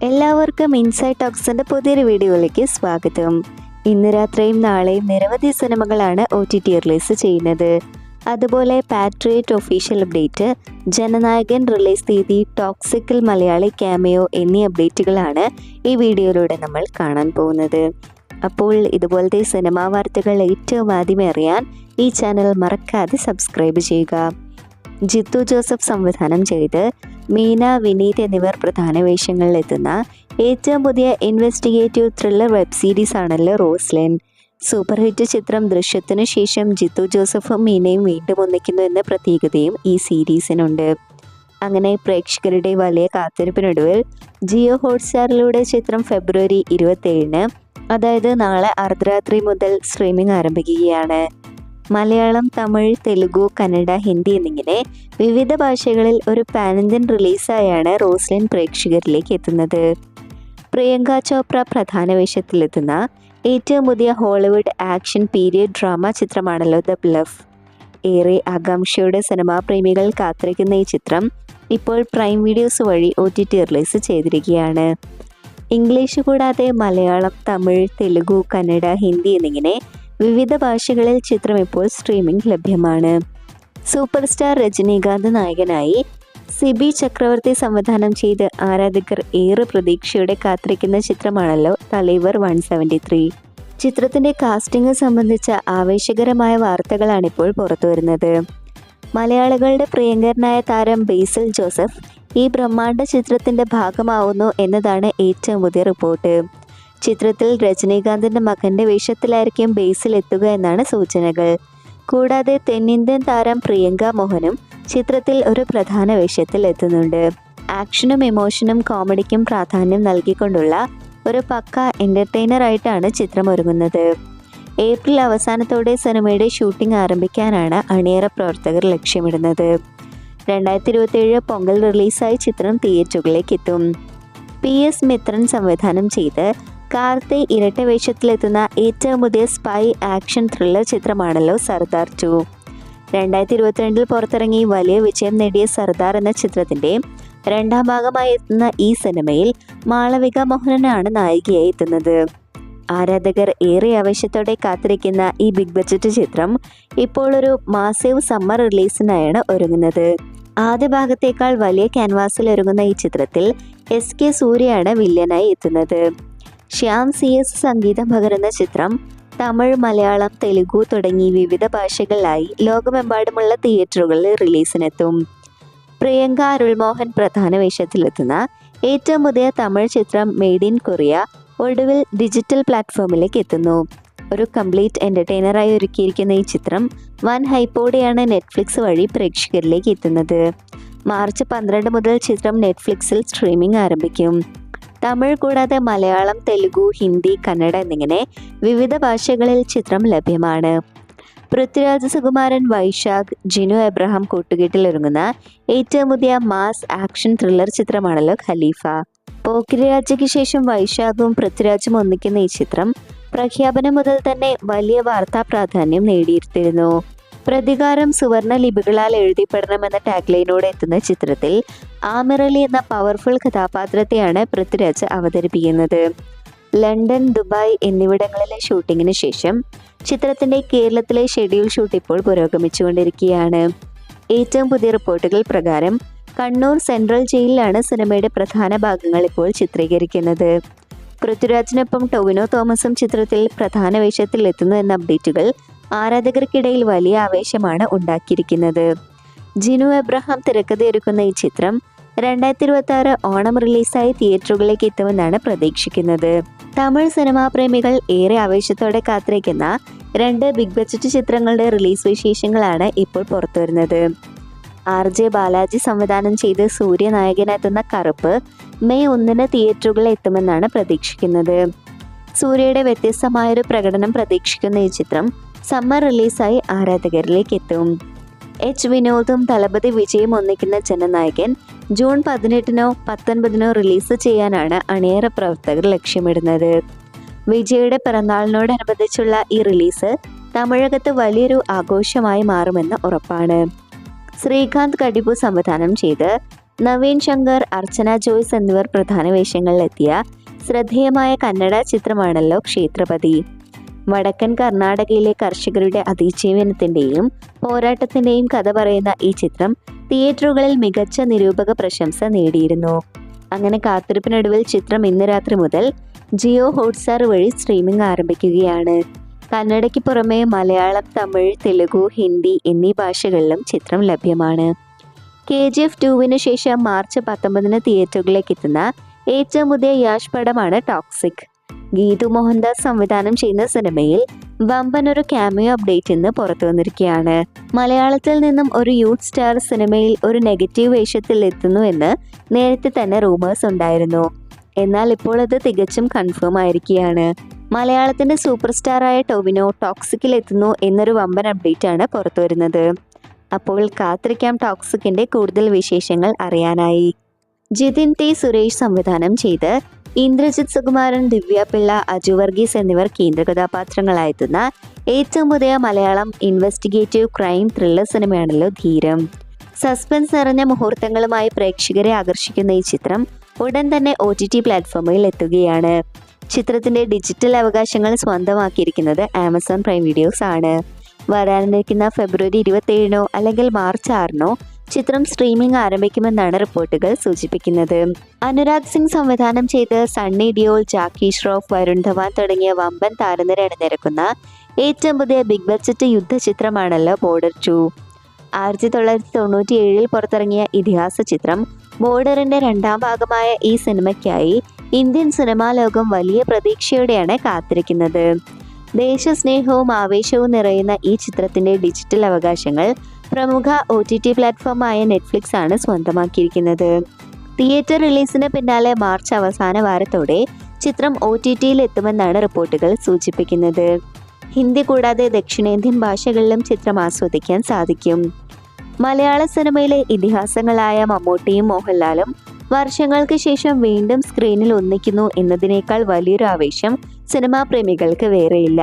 എല്ലാവർക്കും ഇൻസൈഡ് ടോക്സിൻ്റെ പുതിയൊരു വീഡിയോയിലേക്ക് സ്വാഗതം. ഇന്ന് രാത്രിയും നാളെയും നിരവധി സിനിമകളാണ് OTT റിലീസ് ചെയ്യുന്നത്. അതുപോലെ patriot official update, Jananayakan release തീയതി, ടോക്സിക്കൽ മലയാളി ക്യാമിയോ എന്നീ അപ്ഡേറ്റുകളാണ് ഈ വീഡിയോയിലൂടെ നമ്മൾ കാണാൻ പോകുന്നത്. അപ്പോൾ ഇതുപോലത്തെ സിനിമാ വാർത്തകൾ ഏറ്റവും ആദ്യമേ അറിയാൻ ഈ ചാനൽ മറക്കാതെ സബ്സ്ക്രൈബ് ചെയ്യുക. ജിത്തു ജോസഫ് സംവിധാനം ചെയ്ത് മീന, വിനീത് എന്നിവർ പ്രധാന വേഷങ്ങളിലെത്തുന്ന ഏറ്റവും പുതിയ ഇൻവെസ്റ്റിഗേറ്റീവ് ത്രില്ലർ വെബ് സീരീസ് ആണല്ലോ റോസ്ലിൻ. സൂപ്പർ ഹിറ്റ് ചിത്രം ദൃശ്യത്തിനു ശേഷം ജിത്തു ജോസഫും മീനയും വീണ്ടും ഒന്നിക്കുന്നു എന്ന പ്രത്യേകതയും ഈ സീരീസിനുണ്ട്. അങ്ങനെ പ്രേക്ഷകരുടെ വലിയ കാത്തിരിപ്പിനൊടുവിൽ ജിയോ ഹോട്ട്സ്റ്റാറിലൂടെ ചിത്രം ഫെബ്രുവരി 27-ന്, അതായത് നാളെ അർദ്ധരാത്രി മുതൽ സ്ട്രീമിംഗ് ആരംഭിക്കുകയാണ്. മലയാളം, തമിഴ്, തെലുഗു, കന്നഡ, ഹിന്ദി എന്നിങ്ങനെ വിവിധ ഭാഷകളിൽ ഒരു പാൻ ഇന്ത്യൻ റിലീസായാണ് റോസ്ലിൻ പ്രേക്ഷകരിലേക്ക് എത്തുന്നത്. പ്രിയങ്ക ചോപ്ര പ്രധാന വേഷത്തിലെത്തുന്ന ഏറ്റവും പുതിയ ഹോളിവുഡ് ആക്ഷൻ പീരിയഡ് ഡ്രാമ ചിത്രമാണല്ലോ ദ ബ്ലഫ്. ഏറെ ആകാംക്ഷയോടെ സിനിമാ പ്രേമികൾ കാത്തിരിക്കുന്ന ഈ ചിത്രം ഇപ്പോൾ പ്രൈം വീഡിയോസ് വഴി OTT റിലീസ് ചെയ്തിരിക്കുകയാണ്. ഇംഗ്ലീഷ് കൂടാതെ മലയാളം, തമിഴ്, തെലുഗു, കന്നഡ, ഹിന്ദി എന്നിങ്ങനെ വിവിധ ഭാഷകളിൽ ചിത്രം ഇപ്പോൾ സ്ട്രീമിംഗ് ലഭ്യമാണ്. സൂപ്പർ സ്റ്റാർ രജനീകാന്ത് നായകനായി സിബി ചക്രവർത്തി സംവിധാനം ചെയ്ത് ആരാധകർ ഏറെ പ്രതീക്ഷയോടെ കാത്തിരിക്കുന്ന ചിത്രമാണല്ലോ തലൈവർ 173. ചിത്രത്തിന്റെ കാസ്റ്റിംഗ് സംബന്ധിച്ച ആവേശകരമായ വാർത്തകളാണിപ്പോൾ പുറത്തുവരുന്നത്. മലയാളികളുടെ പ്രിയങ്കരനായ താരം ബേസിൽ ജോസഫ് ഈ ബ്രഹ്മാണ്ഡ ചിത്രത്തിന്റെ ഭാഗമാവുന്നു എന്നതാണ് ഏറ്റവും പുതിയ റിപ്പോർട്ട്. ചിത്രത്തിൽ രജനീകാന്തിന്റെ മകന്റെ വേഷത്തിലായിരിക്കും ബേസിൽ എത്തുക എന്നാണ് സൂചനകൾ. കൂടാതെ തെന്നിന്ത്യൻ താരം പ്രിയങ്ക മോഹനും ചിത്രത്തിൽ ഒരു പ്രധാന വേഷത്തിൽ എത്തുന്നുണ്ട്. ആക്ഷനും ഇമോഷനും കോമഡിക്കും പ്രാധാന്യം നൽകിക്കൊണ്ടുള്ള ഒരു പക്ക എന്റർടൈനർ ആയിട്ടാണ് ചിത്രം ഒരുങ്ങുന്നത്. ഏപ്രിൽ അവസാനത്തോടെ സിനിമയുടെ ഷൂട്ടിംഗ് ആരംഭിക്കാനാണ് അണിയറ പ്രവർത്തകർ ലക്ഷ്യമിടുന്നത്. 2027 പൊങ്കൽ റിലീസായി ചിത്രം തിയേറ്ററുകളിലേക്ക് എത്തും. PS മിത്രൻ സംവിധാനം ചെയ്ത് കാർത്തി ഇരട്ട വേഷത്തിലെത്തുന്ന ഏറ്റവും പുതിയ സ്പൈ ആക്ഷൻ ത്രില്ലർ ചിത്രമാണല്ലോ സർദാർ 2. 2022 പുറത്തിറങ്ങി വലിയ വിജയം നേടിയ സർദാർ എന്ന ചിത്രത്തിന്റെ രണ്ടാം ഭാഗമായി എത്തുന്ന ഈ സിനിമയിൽ മാളവിക മോഹനനാണ് നായികയായി എത്തുന്നത്. ആരാധകർ ഏറെ ആവേശത്തോടെ കാത്തിരിക്കുന്ന ഈ ബിഗ് ബഡ്ജറ്റ് ചിത്രം ഇപ്പോൾ ഒരു മാസീവ് സമ്മർ റിലീസിനായാണ് ഒരുങ്ങുന്നത്. ആദ്യ ഭാഗത്തേക്കാൾ വലിയ ക്യാൻവാസിൽ ഒരുങ്ങുന്ന ഈ ചിത്രത്തിൽ SK സൂര്യയാണ് വില്ലനായി എത്തുന്നത്. ശ്യാം CS സംഗീതം പകരുന്ന ചിത്രം തമിഴ്, മലയാളം, തെലുഗു തുടങ്ങി വിവിധ ഭാഷകളിലായി ലോകമെമ്പാടുമുള്ള തിയേറ്ററുകളിൽ റിലീസിനെത്തും. പ്രിയങ്ക അരുൾമോഹൻ പ്രധാന വേഷത്തിലെത്തുന്ന ഏറ്റവും പുതിയ തമിഴ് ചിത്രം മെയ്ഡ് ഇൻ കൊറിയ ഒടുവിൽ ഡിജിറ്റൽ പ്ലാറ്റ്ഫോമിലേക്ക് എത്തുന്നു. ഒരു കംപ്ലീറ്റ് എന്റർടൈനറായി ഒരുക്കിയിരിക്കുന്ന ഈ ചിത്രം വൻ ഹൈപ്പോടെയാണ് നെറ്റ്ഫ്ലിക്സ് വഴി പ്രേക്ഷകരിലേക്ക് എത്തുന്നത്. മാർച്ച് 12 മുതൽ ചിത്രം നെറ്റ്ഫ്ലിക്സിൽ സ്ട്രീമിംഗ് ആരംഭിക്കും. തമിഴ് കൂടാതെ മലയാളം, തെലുഗു, ഹിന്ദി, കന്നഡ എന്നിങ്ങനെ വിവിധ ഭാഷകളിൽ ചിത്രം ലഭ്യമാണ്. പൃഥ്വിരാജ് സുകുമാരൻ, വൈശാഖ്, ജിനു എബ്രഹാം കൂട്ടുകെട്ടിലൊരുങ്ങുന്ന ഏറ്റവും പുതിയ മാസ് ആക്ഷൻ ത്രില്ലർ ചിത്രമാണല്ലോ ഖലീഫ. പോക്കിരിരാജയ്ക്ക് ശേഷം വൈശാഖും പൃഥ്വിരാജും ഒന്നിക്കുന്ന ഈ ചിത്രം പ്രഖ്യാപനം മുതൽ തന്നെ വലിയ വാർത്താ പ്രാധാന്യം നേടിയിരുത്തിയിരുന്നു. പ്രതികാരം സുവർണ ലിപികളാൽ എഴുതിപ്പെടണമെന്ന ടാഗ്ലൈനോടെ എത്തുന്ന ചിത്രത്തിൽ ആമിർ അലി എന്ന പവർഫുൾ കഥാപാത്രത്തെയാണ് പൃഥ്വിരാജ് അവതരിപ്പിക്കുന്നത്. ലണ്ടൻ, ദുബായ് എന്നിവിടങ്ങളിലെ ഷൂട്ടിങ്ങിന് ശേഷം ചിത്രത്തിന്റെ കേരളത്തിലെ ഷെഡ്യൂൾ ഷൂട്ട് ഇപ്പോൾ പുരോഗമിച്ചുകൊണ്ടിരിക്കുകയാണ്. ഏറ്റവും പുതിയ റിപ്പോർട്ടുകൾ പ്രകാരം കണ്ണൂർ സെൻട്രൽ ജയിലിലാണ് സിനിമയുടെ പ്രധാന ഭാഗങ്ങൾ ഇപ്പോൾ ചിത്രീകരിക്കുന്നത്. പൃഥ്വിരാജിനൊപ്പം ടൊവിനോ തോമസും ചിത്രത്തിൽ പ്രധാന വേഷത്തിൽ എത്തുന്നു എന്ന അപ്ഡേറ്റുകൾ ആരാധകർക്കിടയിൽ വലിയ ആവേശമാണ് ഉണ്ടാക്കിയിരിക്കുന്നത്. ജിനു എബ്രഹാം തിരക്കഥയൊരുക്കുന്ന ഈ ചിത്രം 2026 ഓണം റിലീസായി തിയേറ്ററുകളിലേക്ക് എത്തുമെന്നാണ് പ്രതീക്ഷിക്കുന്നത്. തമിഴ് സിനിമാ പ്രേമികൾ ഏറെ ആവേശത്തോടെ കാത്തിരിക്കുന്ന 2 ബിഗ് ബഡ്ജറ്റ് ചിത്രങ്ങളുടെ റിലീസ് വിശേഷങ്ങളാണ് ഇപ്പോൾ പുറത്തുവരുന്നത്. RJ ബാലാജി സംവിധാനം ചെയ്ത് സൂര്യ നായകനെത്തുന്ന കറുപ്പ് മെയ് 1-ന് തിയേറ്ററുകളിൽ എത്തുമെന്നാണ് പ്രതീക്ഷിക്കുന്നത്. സൂര്യയുടെ വ്യത്യസ്തമായൊരു പ്രകടനം പ്രതീക്ഷിക്കുന്ന ഈ ചിത്രം സമ്മർ റിലീസായി ആരാധകരിലേക്ക് എത്തും. വിനോദും തലപതി വിജയും ഒന്നിക്കുന്ന ജനനായകൻ ജൂൺ 18-നോ 19-നോ റിലീസ് ചെയ്യാനാണ് അണിയറ പ്രവർത്തകർ ലക്ഷ്യമിടുന്നത്. വിജയുടെ പിറന്നാളിനോടനുബന്ധിച്ചുള്ള ഈ റിലീസ് തമിഴകത്ത് വലിയൊരു ആഘോഷമായി മാറുമെന്ന് ഉറപ്പാണ്. ശ്രീകാന്ത് കടിപു സംവിധാനം ചെയ്ത് നവീൻ ശങ്കർ, അർച്ചന ജോയ്സ് എന്നിവർ പ്രധാന വേഷങ്ങളിലെത്തിയ ശ്രദ്ധേയമായ കന്നഡ ചിത്രമാണല്ലോ ക്ഷേത്രപതി. വടക്കൻ കർണാടകയിലെ കർഷകരുടെ അതിജീവനത്തിന്റെയും പോരാട്ടത്തിന്റെയും കഥ പറയുന്ന ഈ ചിത്രം തിയേറ്ററുകളിൽ മികച്ച നിരൂപക പ്രശംസ നേടിയിരുന്നു. അങ്ങനെ കാത്തിരിപ്പിനൊടുവിൽ ചിത്രം ഇന്ന് രാത്രി മുതൽ ജിയോ ഹോട്ട്സ്റ്റാർ വഴി സ്ട്രീമിംഗ് ആരംഭിക്കുകയാണ്. കന്നഡയ്ക്ക് പുറമെ മലയാളം, തമിഴ്, തെലുഗു, ഹിന്ദി എന്നീ ഭാഷകളിലും ചിത്രം ലഭ്യമാണ്. KGF 2 ശേഷം മാർച്ച് 19 തിയേറ്ററുകളിലേക്ക് എത്തുന്ന ഏറ്റവും പുതിയ യാഷ് പടമാണ് ടോക്സിക്. ഗീതു മോഹൻദാസ് സംവിധാനം ചെയ്യുന്ന സിനിമയിൽ വമ്പൻ ഒരു ക്യാമിയോ അപ്ഡേറ്റ് ഇന്ന് പുറത്തു വന്നിരിക്കുകയാണ്. മലയാളത്തിൽ നിന്നും ഒരു യൂത്ത് സ്റ്റാർ സിനിമയിൽ ഒരു നെഗറ്റീവ് വേഷത്തിൽ എത്തുന്നു എന്ന് നേരത്തെ തന്നെ റൂമേഴ്സ് ഉണ്ടായിരുന്നു. എന്നാൽ ഇപ്പോൾ അത് തികച്ചും കൺഫേം ആയിരിക്കുകയാണ്. മലയാളത്തിന്റെ സൂപ്പർ സ്റ്റാറായ ടൊവിനോ ടോക്സിക്കിൽ എത്തുന്നു എന്നൊരു വമ്പൻ അപ്ഡേറ്റ് ആണ് പുറത്തു വരുന്നത്. അപ്പോൾ കാത്തിരിക്കാം ടോക്സിക്കിന്റെ കൂടുതൽ വിശേഷങ്ങൾ അറിയാനായി. ജിതിൻ T സുരേഷ് സംവിധാനം ചെയ്ത് ഇന്ദ്രജിത് സുകുമാരൻ, ദിവ്യ പിള്ള, അജു വർഗീസ് എന്നിവർ കേന്ദ്ര കഥാപാത്രങ്ങളായെത്തുന്ന ഏറ്റവും പുതിയ Malayalam investigative crime thriller സിനിമയാണല്ലോ ധീരം. Suspense നിറഞ്ഞ മുഹൂർത്തങ്ങളുമായി പ്രേക്ഷകരെ ആകർഷിക്കുന്ന ഈ ചിത്രം ഉടൻ തന്നെ OTT പ്ലാറ്റ്ഫോമിൽ എത്തുകയാണ്. ചിത്രത്തിന്റെ ഡിജിറ്റൽ അവകാശങ്ങൾ സ്വന്തമാക്കിയിരിക്കുന്നത് ആമസോൺ പ്രൈം വീഡിയോസ് ആണ്. വരാനിരിക്കുന്ന ഫെബ്രുവരി 27 അല്ലെങ്കിൽ മാർച്ച് 6 ചിത്രം സ്ട്രീമിംഗ് ആരംഭിക്കുമെന്നാണ് റിപ്പോർട്ടുകൾ സൂചിപ്പിക്കുന്നത്. അനുരാഗ് സിംഗ് സംവിധാനം ചെയ്ത് സണ്ണി ഡിയോൾ, ജാക്കി ഷ്രോഫ്, വരുൺ ധവാൻ തുടങ്ങിയ വമ്പൻ താരനിര അണിനിരക്കുന്ന ഏറ്റവും പുതിയ ബിഗ് ബഡ്ജറ്റ് യുദ്ധ ചിത്രമാണല്ലോ ബോർഡർ 2. 1997 പുറത്തിറങ്ങിയ ഇതിഹാസ ചിത്രം ബോർഡറിന്റെ രണ്ടാം ഭാഗമായ ഈ സിനിമയ്ക്കായി ഇന്ത്യൻ സിനിമാ ലോകം വലിയ പ്രതീക്ഷയോടെയാണ് കാത്തിരിക്കുന്നത്. ദേശസ്നേഹവും ആവേശവും നിറയുന്ന ഈ ചിത്രത്തിന്റെ ഡിജിറ്റൽ അവകാശങ്ങൾ പ്രമുഖ OTT പ്ലാറ്റ്ഫോമായ നെറ്റ്ഫ്ലിക്സ് ആണ് സ്വന്തമാക്കിയിരിക്കുന്നത്. തിയേറ്റർ റിലീസിന് പിന്നാലെ മാർച്ച് അവസാന വാരത്തോടെ ചിത്രം OTTയിൽ എത്തുമെന്നാണ് റിപ്പോർട്ടുകൾ സൂചിപ്പിക്കുന്നത്. ഹിന്ദി കൂടാതെ ദക്ഷിണേന്ത്യൻ ഭാഷകളിലും ചിത്രം ആസ്വദിക്കാൻ സാധിക്കും. മലയാള സിനിമയിലെ ഇതിഹാസങ്ങളായ മമ്മൂട്ടിയും മോഹൻലാലും വർഷങ്ങൾക്ക് ശേഷം വീണ്ടും സ്ക്രീനിൽ ഒന്നിക്കുന്നു എന്നതിനേക്കാൾ വലിയൊരു ആവേശം സിനിമാ പ്രേമികൾക്ക് വേറെയില്ല.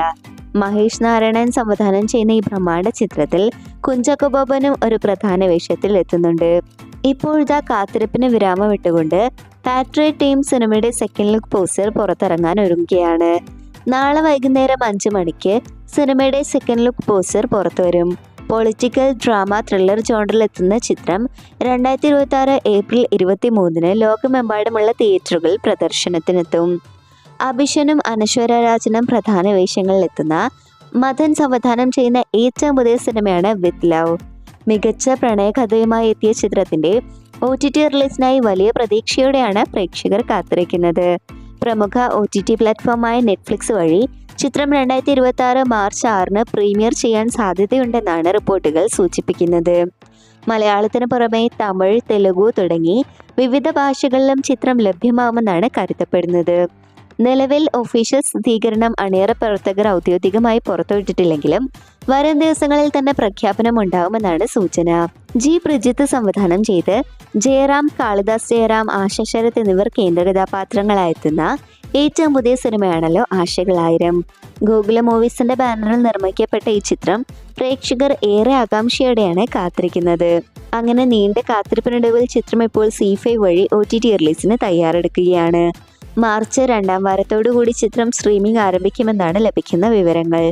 മഹേഷ് നാരായണൻ സംവിധാനം ചെയ്യുന്ന ഈ ബ്രഹ്മാണ്ഡ ചിത്രത്തിൽ കുഞ്ചാക്കോ ബോബനും ഒരു പ്രധാന വേഷത്തിൽ എത്തുന്നുണ്ട്. ഇപ്പോഴത്തെ കാത്തിരിപ്പിന് വിരാമം ഇട്ടുകൊണ്ട് പാട്രിയറ്റ് ടീം സിനിമയുടെ സെക്കൻഡ് ലുക്ക് പോസ്റ്റർ പുറത്തിറങ്ങാൻ ഒരുങ്ങുകയാണ്. നാളെ വൈകുന്നേരം 5 മണിക്ക് സിനിമയുടെ സെക്കൻഡ് ലുക്ക് പോസ്റ്റർ പുറത്തു വരും. പൊളിറ്റിക്കൽ ഡ്രാമ ത്രില്ലർ ജോണറിൽ എത്തുന്ന ചിത്രം 2026 ഏപ്രിൽ 23 ലോകമെമ്പാടുമുള്ള തിയേറ്ററുകളിൽ പ്രദർശനത്തിനെത്തും. അഭിഷനും അനശ്വര രാജനും പ്രധാന വേഷങ്ങളിലെത്തുന്ന മദൻ സംവിധാനം ചെയ്യുന്ന ഏറ്റവും പുതിയ സിനിമയാണ് വിത്ത് ലവ്. മികച്ച പ്രണയകഥയുമായി എത്തിയ ചിത്രത്തിന്റെ OTT റിലീസിനായി വലിയ പ്രതീക്ഷയോടെയാണ് പ്രേക്ഷകർ കാത്തിരിക്കുന്നത്. പ്രമുഖ OTT പ്ലാറ്റ്ഫോമായ നെറ്റ്ഫ്ലിക്സ് വഴി ചിത്രം 2026 മാർച്ച് 6 പ്രീമിയർ ചെയ്യാൻ സാധ്യതയുണ്ടെന്നാണ് റിപ്പോർട്ടുകൾ സൂചിപ്പിക്കുന്നത്. മലയാളത്തിന് പുറമെ തമിഴ്, തെലുഗു തുടങ്ങി വിവിധ ഭാഷകളിലും ചിത്രം ലഭ്യമാവുമെന്നാണ് കരുതപ്പെടുന്നത്. നിലവിൽ ഒഫീഷ്യൽ സ്ഥിരീകരണം അണിയറ പ്രവർത്തകർ ഔദ്യോഗികമായി പുറത്തുവിട്ടിട്ടില്ലെങ്കിലും വരും ദിവസങ്ങളിൽ തന്നെ പ്രഖ്യാപനം ഉണ്ടാവുമെന്നാണ് സൂചന. ജി പ്രജിത്ത് സംവിധാനം ചെയ്ത് ജയറാം, കാളിദാസ് ജയറാം, ആശ ശരത് എന്നിവർ കേന്ദ്ര കഥാപാത്രങ്ങളായെത്തുന്ന ഏറ്റവും പുതിയ സിനിമയാണല്ലോ ആശകൾ 1000. ഗോകുല മൂവീസിന്റെ ബാനറിൽ നിർമ്മിക്കപ്പെട്ട ഈ ചിത്രം പ്രേക്ഷകർ ഏറെ ആകാംക്ഷയോടെയാണ് കാത്തിരിക്കുന്നത്. അങ്ങനെ നീണ്ട കാത്തിരിപ്പിനൊടുവിൽ ചിത്രം ഇപ്പോൾ ZEE5 വഴി OTT റിലീസിന് തയ്യാറെടുക്കുകയാണ്. മാർച്ച് 2ാം വാരത്തോടുകൂടി ചിത്രം സ്ട്രീമിംഗ് ആരംഭിക്കുമെന്നാണ് ലഭിക്കുന്ന വിവരങ്ങൾ.